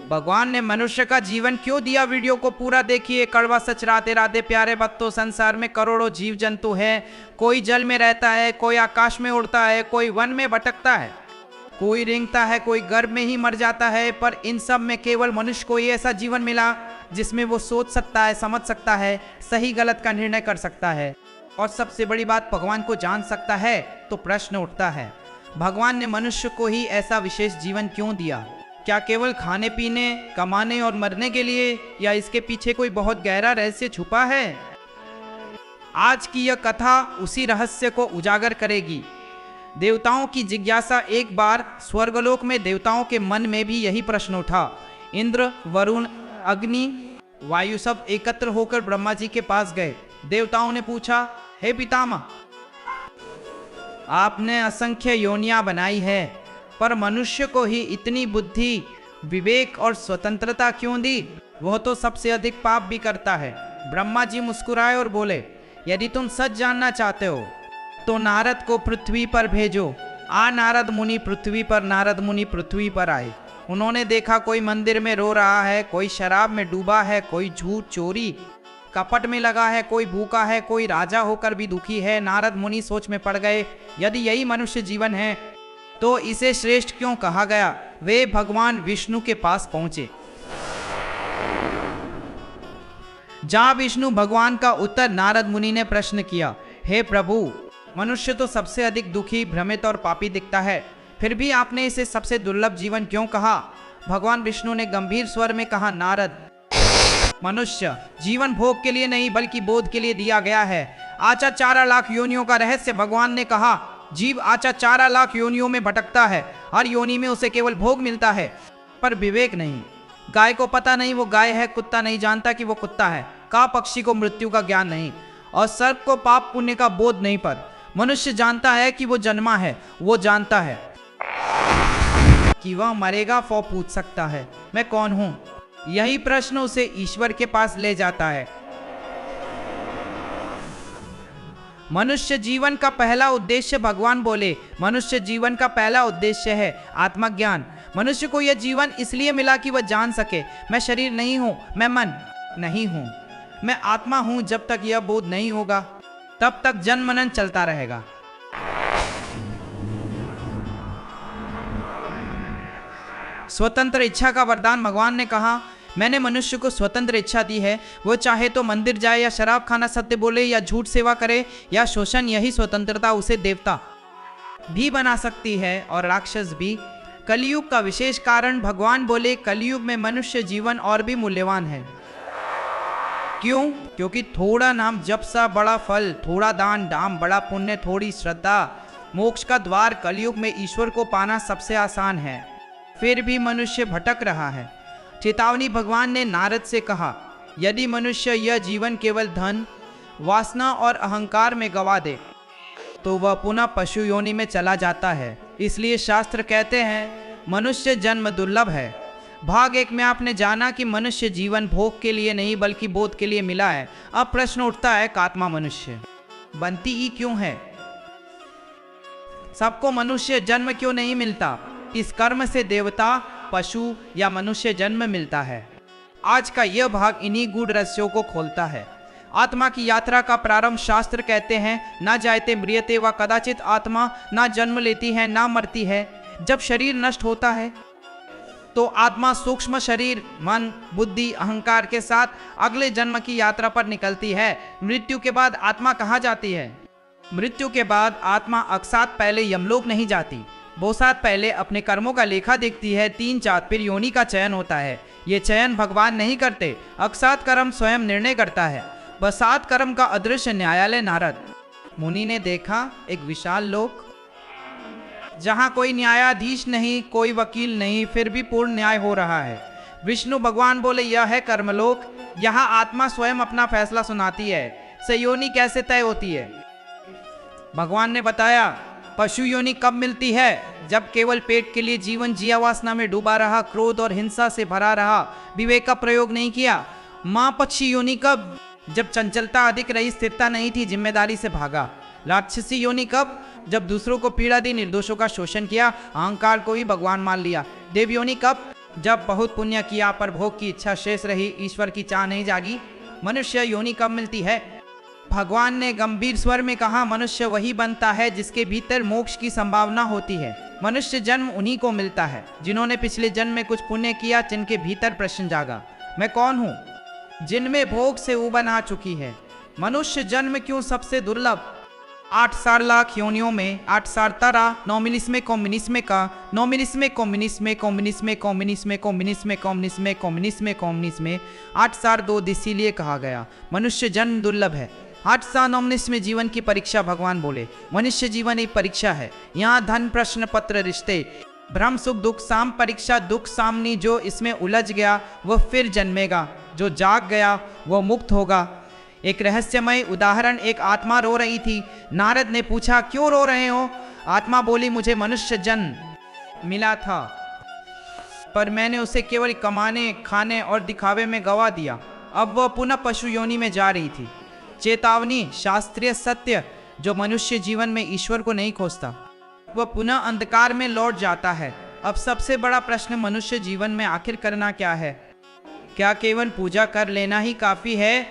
भगवान ने मनुष्य का जीवन क्यों दिया? वीडियो को पूरा देखिए। कड़वा सच। राधे राधे प्यारे भक्तों, संसार में करोड़ों जीव जंतु हैं। कोई जल में रहता है, कोई आकाश में उड़ता है, कोई वन में भटकता है, कोई रेंगता है, कोई गर्भ में ही मर जाता है। पर इन सब में केवल मनुष्य को ही ऐसा जीवन मिला जिसमें वो सोच सकता है, समझ सकता है, सही गलत का निर्णय कर सकता है और सबसे बड़ी बात, भगवान को जान सकता है। तो प्रश्न उठता है, भगवान ने मनुष्य को ही ऐसा विशेष जीवन क्यों दिया? क्या केवल खाने पीने, कमाने और मरने के लिए, या इसके पीछे कोई बहुत गहरा रहस्य छुपा है? आज की यह कथा उसी रहस्य को उजागर करेगी। देवताओं की जिज्ञासा। एक बार स्वर्गलोक में देवताओं के मन में भी यही प्रश्न उठा। इंद्र, वरुण, अग्नि, वायु सब एकत्र होकर ब्रह्मा जी के पास गए। देवताओं ने पूछा, हे पितामह, आपने असंख्य योनियां बनाई है, पर मनुष्य को ही इतनी बुद्धि, विवेक और स्वतंत्रता क्यों दी? वह तो सबसे अधिक पाप भी करता है। ब्रह्मा जी मुस्कुराए और बोले, यदि तुम सच जानना चाहते हो तो नारद को पृथ्वी पर भेजो। नारद मुनि पृथ्वी पर। नारद मुनि पृथ्वी पर आए। उन्होंने देखा कोई मंदिर में रो रहा है, कोई शराब में डूबा है, कोई झूठ चोरी कपट में लगा है, कोई भूखा है, कोई राजा होकर भी दुखी है। नारद मुनि सोच में पड़ गए, यदि यही मनुष्य जीवन है तो इसे श्रेष्ठ क्यों कहा गया? वे भगवान विष्णु के पास पहुंचे। जहां विष्णु भगवान का उत्तर नारद मुनि ने प्रश्न किया, हे प्रभु, मनुष्य तो सबसे अधिक दुखी, भ्रमित और पापी दिखता है, फिर भी आपने इसे सबसे दुर्लभ जीवन क्यों कहा? भगवान विष्णु ने गंभीर स्वर में कहा, नारद, मनुष्य जीवन भोग के लिए नहीं बल्कि बोध के लिए दिया गया है। आचा 4 लाख योनियों का रहस्य भगवान ने कहा। जीव आचा 4 लाख योनियों में भटकता है। हर योनि में उसे केवल भोग मिलता है, पर विवेक नहीं। गाय को पता नहीं वो गाय है, कुत्ता नहीं जानता कि वो कुत्ता है, का पक्षी को मृत्यु का ज्ञान नहीं, और सर्प को पाप पुण्य का बोध नहीं। पर मनुष्य जानता है कि वो जन्मा है, वो जानता है कि वह मरेगा, वो पूछ सकता है, मैं कौन हूं? यही प्रश्न उसे ईश्वर के पास ले जाता है। मनुष्य जीवन का पहला उद्देश्य, भगवान बोले, मनुष्य जीवन का पहला उद्देश्य है आत्मज्ञान। मनुष्य को यह जीवन इसलिए मिला कि वह जान सके, मैं शरीर नहीं हूं, मैं मन नहीं हूं, मैं आत्मा हूं। जब तक यह बोध नहीं होगा तब तक जन्म मनन चलता रहेगा। स्वतंत्र इच्छा का वरदान। भगवान ने कहा, मैंने मनुष्य को स्वतंत्र इच्छा दी है। वो चाहे तो मंदिर जाए या शराब खाना, सत्य बोले या झूठ सेवा करे या शोषण, यही स्वतंत्रता उसे देवता भी बना सकती है और राक्षस भी। कलयुग का विशेष कारण, भगवान बोले, कलयुग में मनुष्य जीवन और भी मूल्यवान है। क्यों? क्योंकि थोड़ा नाम जप सा बड़ा फल, थोड़ा दान दाम बड़ा पुण्य, थोड़ी श्रद्धा मोक्ष का द्वार। कलयुग में ईश्वर को पाना सबसे आसान है, फिर भी मनुष्य भटक रहा है। चेतावनी। भगवान ने नारद से कहा, यदि मनुष्य यह जीवन केवल धन, वासना और अहंकार में गवा दे तो वह पुनः पशु योनि में चला जाता है। इसलिए शास्त्र कहते हैं, मनुष्य जन्म दुर्लभ है। भाग 1 में आपने जाना कि मनुष्य जीवन भोग के लिए नहीं बल्कि बोध के लिए मिला है। अब प्रश्न उठता है, आत्मा मनुष्य बनती ही क्यों है? सबको मनुष्य जन्म क्यों नहीं मिलता? इस कर्म से देवता, पशु या मनुष्य जन्म मिलता है। आज का यह भाग इन्हीं गूढ़ रहस्यों को खोलता है। आत्मा की यात्रा का प्रारंभ शास्त्र कहते हैं, ना जायते म्रियते व कदाचित। आत्मा ना जन्म लेती है ना मरती है। जब शरीर नष्ट होता है तो आत्मा सूक्ष्म शरीर, मन, बुद्धि, अहंकार के साथ अगले जन्म की यात्रा पर निकलती है। मृत्यु के बाद आत्मा कहाँ जाती है? मृत्यु के बाद आत्मा अकस्मात पहले यमलोक नहीं जाती, बोसात पहले अपने कर्मों का लेखा देखती है। 3 जात फिर योनि का चयन होता है। ये चयन भगवान नहीं करते, अकस्मात कर्म स्वयं निर्णय करता है। बसात कर्म का अदृश्य न्यायालय। नारद मुनि ने देखा एक विशाल लोक जहाँ कोई न्यायाधीश नहीं, कोई वकील नहीं, फिर भी पूर्ण न्याय हो रहा है। विष्णु भगवान बोले, यह है कर्मलोक। यहाँ आत्मा स्वयं अपना फैसला सुनाती है। से योनि कैसे तय होती है? भगवान ने बताया, पशु योनि कब मिलती है? जब केवल पेट के लिए जीवन जिया वासना में डूबा रहा, क्रोध और हिंसा से भरा रहा, विवेक का प्रयोग नहीं किया। माँ पक्षी योनि कब? जब चंचलता अधिक रही, स्थिरता नहीं थी, जिम्मेदारी से भागा। राक्षसी योनि कब? जब दूसरों को पीड़ा दी, निर्दोषों का शोषण किया, अहंकार को ही भगवान मान लिया। देव योनि कब? जब बहुत पुण्य किया पर भोग की इच्छा शेष रही, ईश्वर की चाह नहीं जागी, मनुष्य योनि कब मिलती है? भगवान ने गंभीर स्वर में कहा, मनुष्य वही बनता है जिसके भीतर मोक्ष की संभावना होती है। मनुष्य जन्म उन्हीं को मिलता है जिन्होंने पिछले जन्म में कुछ पुण्य किया, जिनके भीतर प्रश्न जागा, मैं कौन हूँ, जिनमें भोग से उबन आ चुकी है। मनुष्य जन्म क्यों सबसे दुर्लभ? 8 लाख योनियों में 8 तरह, 9 मिलिस्मे कम्युनिस्मे का, 9 मिलिस्मे कम्युनिस्मे कम्युनिस्मे कम्युनिस्मे कम्युनिस्मे कम्युनिस्मे कम्युनिस्मे कम्युनिस्मे 8 इसीलिए कहा गया। मनुष्य जन्म दुर्लभ है। 8 में जीवन की परीक्षा, भगवान बोले मनुष्य जीवन एक परीक्षा है। यहाँ धन, प्रश्न पत्र, रिश्ते, भ्रम, सुख, दुख, साम परीक्षा, दुख सामनी। जो इसमें उलझ गया वह फिर जन्मेगा, जो जाग गया वह मुक्त होगा। एक रहस्यमय उदाहरण, एक आत्मा रो रही थी। नारद ने पूछा, क्यों रो रहे हो? आत्मा बोली, मुझे मनुष्य जन्म मिला था पर मैंने उसे केवल कमाने, खाने और दिखावे में गवा दिया। अब वह पुनः पशु योनि में जा रही थी। चेतावनी, शास्त्रीय सत्य, जो मनुष्य जीवन में ईश्वर को नहीं खोजता वह पुनः अंधकार में लौट जाता है। अब सबसे बड़ा प्रश्न, मनुष्य जीवन में आखिर करना क्या है? क्या केवल पूजा कर लेना ही काफी है?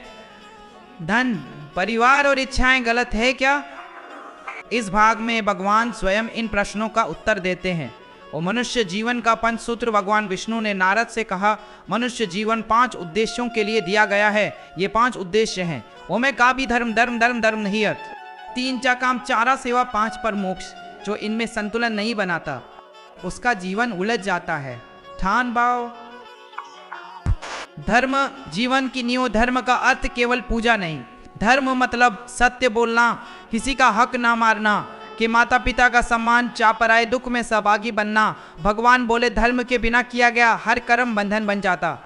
धन, परिवार और इच्छाएं गलत है क्या? इस भाग में भगवान स्वयं इन प्रश्नों का उत्तर देते हैं। और मनुष्य जीवन का पंचसूत्र भगवान विष्णु ने नारद से कहा, मनुष्य जीवन 5 उद्देश्यों के लिए दिया गया है। ये 5 उद्देश्य हैं। ओमे का भी धर्म, धर्म धर्म धर्म नहीं अर्थ, 3 चा काम, 4 सेवा, 5 पर मोक्ष। जो इनमें संतुलन नहीं बनाता उसका जीवन उलझ जाता है। ठान भाव, धर्म जीवन की नींव। धर्म का अर्थ केवल पूजा नहीं। धर्म मतलब सत्य बोलना, किसी का हक ना मारना, कि माता पिता का सम्मान, चापराए दुख में सहभागी बनना। भगवान बोले धर्म के बिना किया गया हर कर्म बंधन बन जाता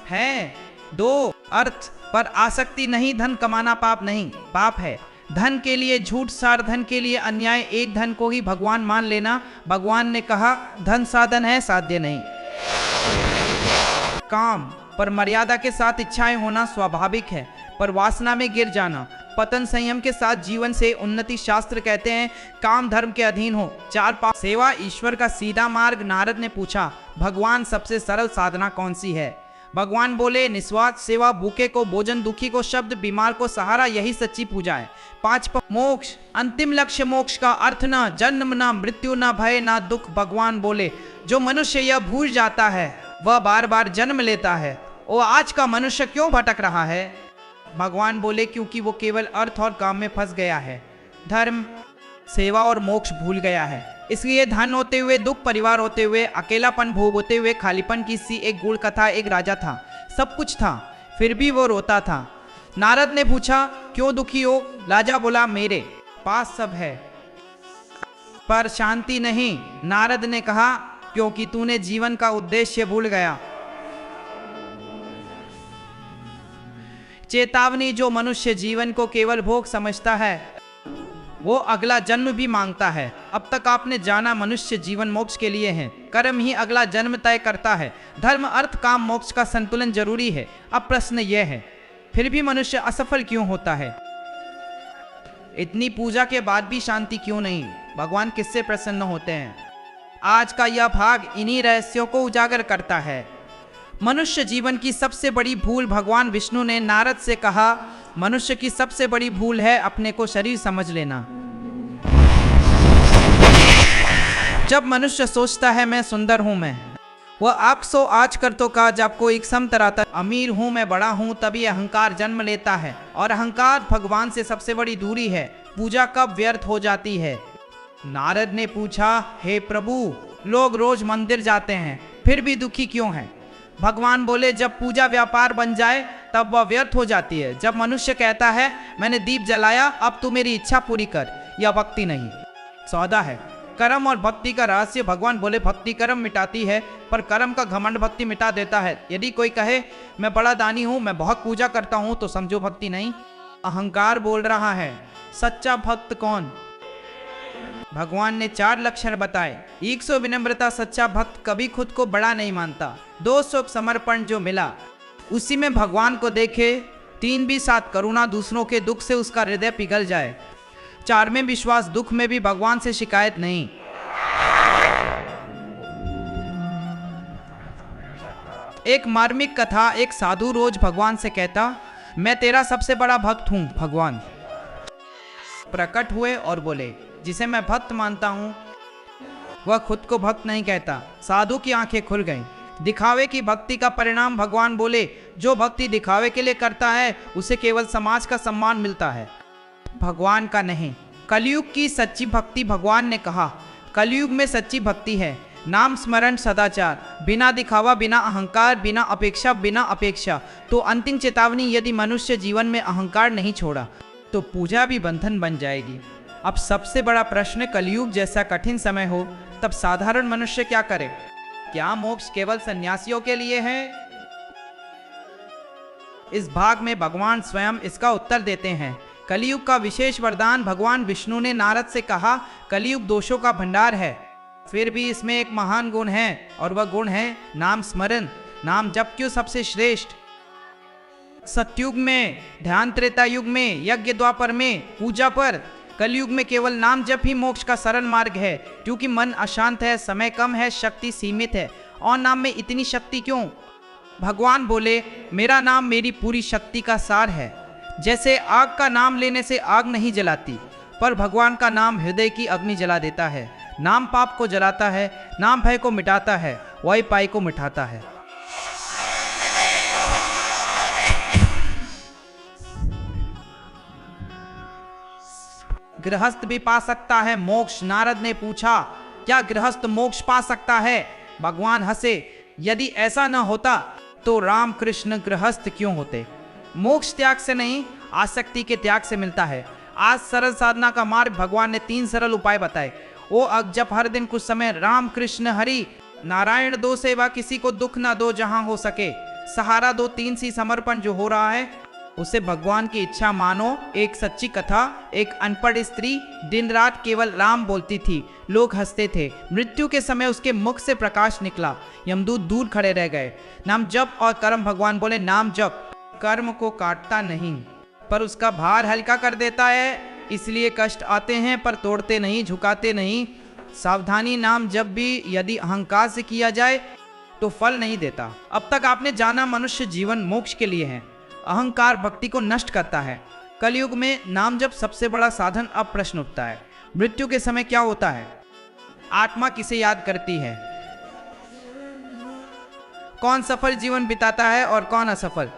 है। 2 अर्थ पर आसक्ति नहीं। धन कमाना पाप नहीं, पाप है। धन के लिए झूठ, सार धन के लिए अन्याय, एक धन को ही भगवान मान लेना। भगवान ने कहा धन साधन है, साध्य नहीं। काम पर मर्यादा के साथ इच्छाएं होना स्वाभाविक है, पर वासना में गिर जाना पतन। संयम के साथ जीवन से उन्नति। शास्त्र कहते हैं काम धर्म के अधीन हो। 4 पाप, सेवा ईश्वर का सीधा मार्ग। नारद ने पूछा, भगवान सबसे सरल साधना कौन सी है? भगवान बोले निस्वार्थ सेवा, भूखे को भोजन, दुखी को शब्द, बीमार को सहारा, यही सच्ची पूजा है। 5 मोक्ष, अंतिम लक्ष्य मोक्ष का अर्थ ना जन्म, ना मृत्यु, ना भय, ना दुख। भगवान बोले जो मनुष्य यह भूल जाता है वह बार बार जन्म लेता है। वो आज का मनुष्य क्यों भटक रहा है? भगवान बोले क्योंकि वो केवल अर्थ और काम में फंस गया है, धर्म, सेवा और मोक्ष भूल गया है। इसलिए धन होते हुए दुख, परिवार होते हुए अकेलापन, भोग होते हुए खालीपन की सी एक गुड़ कथा। एक राजा था, सब कुछ था, फिर भी वो रोता था। नारद ने पूछा क्यों दुखी हो? राजा बोला मेरे पास सब है पर शांति नहीं। नारद ने कहा क्योंकि तूने जीवन का उद्देश्य भूल गया। चेतावनी, जो मनुष्य जीवन को केवल भोग समझता है वो अगला जन्म भी मांगता है। अब तक आपने जाना मनुष्य जीवन मोक्ष के लिए है, कर्म ही अगला जन्म तय करता है। धर्म, अर्थ, काम, मोक्ष का संतुलन जरूरी है। अब प्रश्न यह है फिर भी मनुष्य असफल क्यों होता है? इतनी पूजा के बाद भी शांति क्यों नहीं? भगवान किससे प्रसन्न होते हैं? आज का यह भाग इन्हीं रहस्यों को उजागर करता है। मनुष्य जीवन की सबसे बड़ी भूल, भगवान विष्णु ने नारद से कहा मनुष्य की सबसे बड़ी भूल है अपने को शरीर समझ लेना। जब मनुष्य सोचता है मैं सुंदर हूं, मैं वह आप सो आज कर तो का जब को एक समतराता अमीर हूं, मैं बड़ा हूं, तभी अहंकार जन्म लेता है। और अहंकार भगवान से सबसे बड़ी दूरी है। पूजा कब व्यर्थ हो जाती है? नारद ने पूछा हे प्रभु, लोग रोज मंदिर जाते हैं फिर भी दुखी क्यों हैं? भगवान बोले जब पूजा व्यापार बन जाए तब वह व्यर्थ हो जाती है। जब मनुष्य कहता है मैंने दीप जलाया, अब तू मेरी इच्छा पूरी कर, यह भक्ति नहीं, सौदा है। कर्म और भक्ति का रहस्य, भगवान बोले भक्ति कर्म मिटाती है पर कर्म का घमंड भक्ति मिटा देता है। यदि कोई कहे मैं बड़ा दानी हूँ, मैं बहुत पूजा करता हूँ, तो समझो भक्ति नहीं, अहंकार बोल रहा है। सच्चा भक्त कौन? भगवान ने 4 लक्षण बताए। 100 विनम्रता, सच्चा भक्त कभी खुद को बड़ा नहीं मानता। 200 समर्पण, जो मिला उसी में भगवान को देखे। 3 भी 7 करुणा, दूसरों के दुख से उसका हृदय पिघल जाए। 4 में विश्वास, दुख में भी भगवान से शिकायत नहीं। एक मार्मिक कथा। एक साधु रोज भगवान से कहता, मैं तेरा सबसे बड़ा भक्त हूँ। भगवान प्रकट हुए और बोले, जिसे मैं भक्त मानता हूँ वह खुद को भक्त नहीं कहता। साधु की आंखें खुल गईं। दिखावे की भक्ति का परिणाम भगवान बोले, जो भक्ति दिखावे के लिए करता है उसे केवल समाज का सम्मान मिलता है, भगवान का नहीं। कलयुग की सच्ची भक्ति, भगवान ने कहा, कलयुग में सच्ची भक्ति है नाम स्मरण सदाचार, बिना दिखावा, बिना अहंकार, बिना अपेक्षा। तो अंतिम चेतावनी, यदि मनुष्य जीवन में अहंकार नहीं छोड़ा तो पूजा भी बंधन बन जाएगी। अब सबसे बड़ा प्रश्न, कलयुग जैसा कठिन समय हो तब साधारण मनुष्य क्या करे? क्या मोक्ष केवल सन्यासियों के लिए है? इस भाग में भगवान स्वयं इसका उत्तर देते हैं। कलयुग का विशेष वरदान। भगवान विष्णु ने नारद से कहा, कलयुग दोषों का भंडार है, फिर भी इसमें एक महान गुण है और वह गुण है नाम स्मरण। नाम जप क्यों सबसे श्रेष्ठ? सतयुग में ध्यान, त्रेता युग में यज्ञ, द्वापर में पूजा पर, कलयुग में केवल नाम जप ही मोक्ष का सरल मार्ग है। क्योंकि मन अशांत है, समय कम है, शक्ति सीमित है। और नाम में इतनी शक्ति क्यों? भगवान बोले, मेरा नाम मेरी पूरी शक्ति का सार है। जैसे आग का नाम लेने से आग नहीं जलाती, पर भगवान का नाम हृदय की अग्नि जला देता है। नाम पाप को जलाता है, नाम भय को मिटाता है, वही पाई को मिटाता है। गृहस्थ भी पा सकता है मोक्ष? नारद ने पूछा, क्या गृहस्थ मोक्ष पा सकता है? भगवान हंसे, यदि ऐसा न होता तो राम कृष्ण गृहस्थ क्यों होते? मोक्ष त्याग से नहीं, आसक्ति के त्याग से मिलता है। आज सरल साधना का मार्ग भगवान ने 3 सरल उपाय बताए। ओ अग, जब हर दिन कुछ समय राम कृष्ण हरि नारायण दो, सेवा किसी को दुख ना दो जहां हो सके, सहारा दो, 3 सी समर्पण जो हो रहा है उसे भगवान की इच्छा मानो। एक सच्ची कथा, एक अनपढ़ स्त्री दिन रात केवल राम बोलती थी, लोग हंसते थे। मृत्यु के समय उसके मुख से प्रकाश निकला, यमदूत दूर खड़े रह गए। नाम जप और कर्म, भगवान बोले, नाम जप कर्म को काटता नहीं पर उसका भार हल्का कर देता है, इसलिए कष्ट आते हैं पर तोड़ते नहीं, झुकाते नहीं। सावधानी, नाम जब भी यदि अहंकार से किया जाए तो फल नहीं देता। अब तक आपने जाना मनुष्य जीवन मोक्ष के लिए है, अहंकार भक्ति को नष्ट करता है। कलयुग में नाम जप सबसे बड़ा साधन। अब प्रश्न उठता है, मृत्यु के समय क्या होता है? आत्मा किसे याद करती है? कौन सफल जीवन बिताता है और कौन असफल?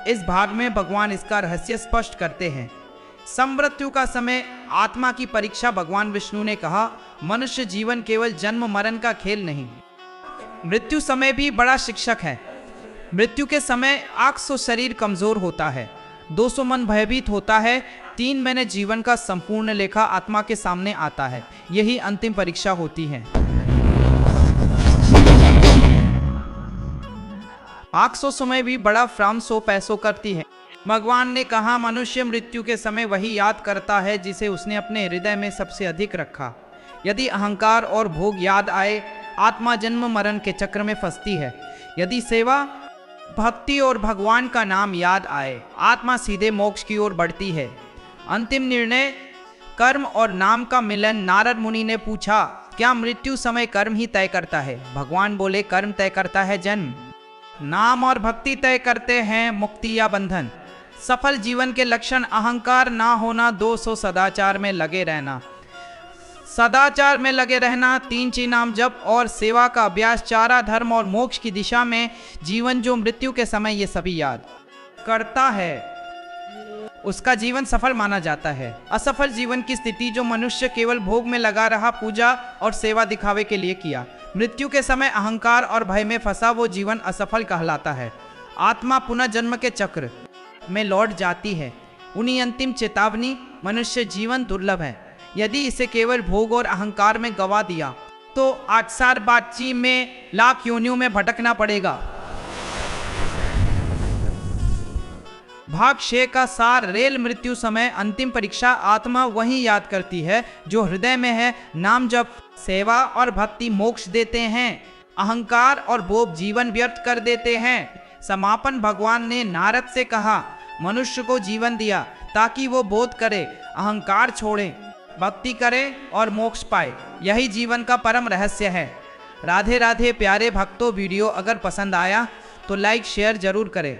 इस भाग में भगवान इसका रहस्य स्पष्ट करते हैं। समृत्यु का समय आत्मा की परीक्षा। भगवान विष्णु ने कहा, मनुष्य जीवन केवल जन्म मरण का खेल नहीं, मृत्यु समय भी बड़ा शिक्षक है। मृत्यु के समय 800 शरीर कमजोर होता है, 200 मन भयभीत होता है, 3 महीने जीवन का संपूर्ण लेखा आत्मा के सामने आता है। यही अंतिम परीक्षा होती है। 800 समय भी बड़ा फ्राम 100 पैसों करती है। भगवान ने कहा, मनुष्य मृत्यु के समय वही याद करता है जिसे उसने अपने हृदय में सबसे अधिक रखा। यदि अहंकार और भोग याद आए, आत्मा जन्म मरण के चक्र में फंसती है। यदि सेवा, भक्ति और भगवान का नाम याद आए, आत्मा सीधे मोक्ष की ओर बढ़ती है। अंतिम निर्णय, कर्म और नाम का मिलन। नारद मुनि ने पूछा, क्या मृत्यु समय कर्म ही तय करता है? भगवान बोले, कर्म तय करता है जन्म, नाम और भक्ति तय करते हैं मुक्ति या बंधन। सफल जीवन के लक्षण, अहंकार ना होना, 200 सदाचार में लगे रहना, सदाचार में लगे रहना, 3 चीज नाम जप और सेवा का अभ्यास, 4 धर्म और मोक्ष की दिशा में जीवन। जो मृत्यु के समय ये सभी याद करता है उसका जीवन सफल माना जाता है। असफल जीवन की स्थिति, जो मनुष्य केवल भोग में लगा रहा, पूजा और सेवा दिखावे के लिए किया। मृत्यु के समय अहंकार और भय में फंसा, वो जीवन असफल कहलाता है। आत्मा पुनः जन्म के चक्र में लौट जाती है। उन्हीं अंतिम चेतावनी, मनुष्य जीवन दुर्लभ है। यदि इसे केवल भोग और अहंकार में गवा दिया तो 8 साल बाद ची में लाख योनियों में भटकना पड़ेगा। भाग 6 का सार, रेल। मृत्यु समय अंतिम परीक्षा। आत्मा वही याद करती है जो हृदय में है। नाम जप, सेवा और भक्ति मोक्ष देते हैं, अहंकार और भोग जीवन व्यर्थ कर देते हैं। समापन, भगवान ने नारद से कहा, मनुष्य को जीवन दिया ताकि वो बोध करे, अहंकार छोड़े, भक्ति करे और मोक्ष पाए। यही जीवन का परम रहस्य है। राधे राधे प्यारे भक्तों, वीडियो अगर पसंद आया तो लाइक शेयर जरूर करें।